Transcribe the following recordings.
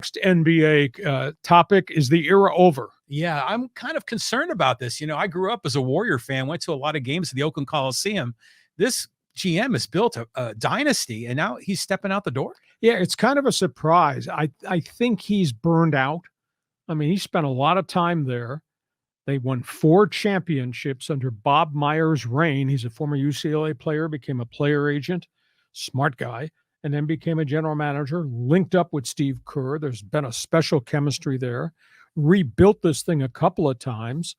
next NBA topic. Is the era over? Yeah, I'm kind of concerned about this. I grew up as a Warrior fan, went to a lot of games at the Oakland Coliseum. This GM has built a dynasty, and now he's stepping out the door. Yeah, it's kind of a surprise. I think he's burned out. I mean, he spent a lot of time there. They won 4 championships under Bob Myers' reign. He's a former UCLA player, became a player agent, smart guy, and then became a general manager, linked up with Steve Kerr. There's been a special chemistry there. Rebuilt this thing a couple of times,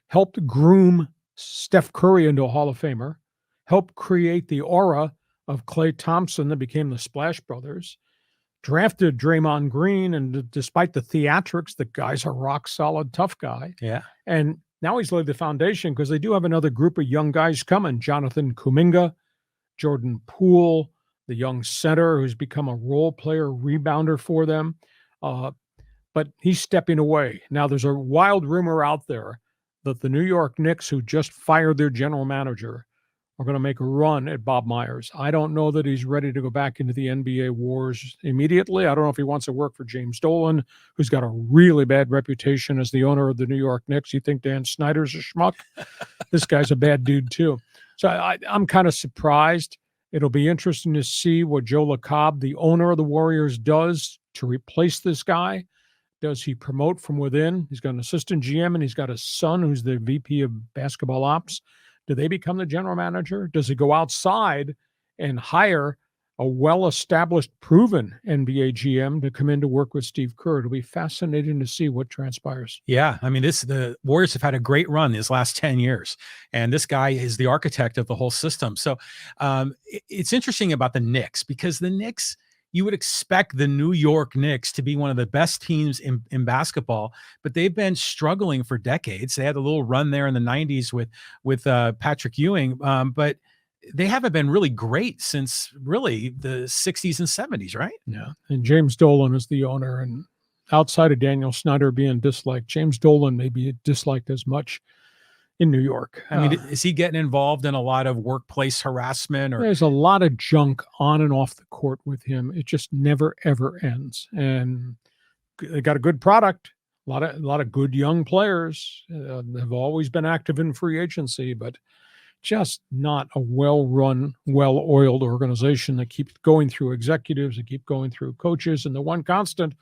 helped groom Steph Curry into a Hall of Famer, helped create the aura of Klay Thompson that became the Splash Brothers, drafted Draymond Green, and despite the theatrics, the guy's a rock-solid, tough guy. Yeah. And now he's laid the foundation because they do have another group of young guys coming. Jonathan Kuminga, Jordan Poole, the young center who's become a role player, rebounder for them. But he's stepping away. Now, there's a wild rumor out there that the New York Knicks, who just fired their general manager, are going to make a run at Bob Myers. I don't know that he's ready to go back into the NBA wars immediately. I don't know if he wants to work for James Dolan, who's got a really bad reputation as the owner of the New York Knicks. You think Dan Snyder's a schmuck? This guy's a bad dude, too. So I'm kind of surprised. It'll be interesting to see what Joe LaCobb, the owner of the Warriors, does to replace this guy. Does he promote from within? He's got an assistant GM, and he's got a son who's the VP of basketball ops. Do they become the general manager? Does he go outside and hire a well-established, proven NBA GM to come in to work with Steve Kerr? It'll be fascinating to see what transpires. Yeah, I mean, the Warriors have had a great run these last 10 years, and this guy is the architect of the whole system. So it's interesting about the Knicks, because the Knicks, you would expect the New York Knicks to be one of the best teams in basketball, but they've been struggling for decades. They had a little run there in the 90s with Patrick Ewing, but they haven't been really great since really the 60s and 70s, right? Yeah, and James Dolan is the owner, and outside of Daniel Snyder being disliked, James Dolan may be disliked as much in New York. I mean, is he getting involved in a lot of workplace harassment? There's a lot of junk on and off the court with him. It just never, ever ends. And they got a good product. A lot of good young players have always been active in free agency, but just not a well-run, well-oiled organization that keeps going through executives, that keep going through coaches. And the one constant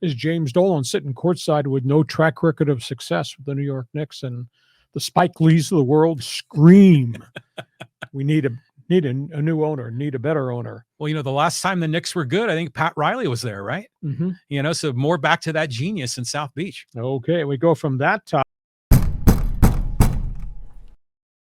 is James Dolan sitting courtside with no track record of success with the New York Knicks. And the Spike Lees of the world scream, we need a new owner, need a better owner. Well, the last time the Knicks were good, I think Pat Riley was there, right? Mm-hmm. So more back to that genius in South Beach. Okay, we go from that topic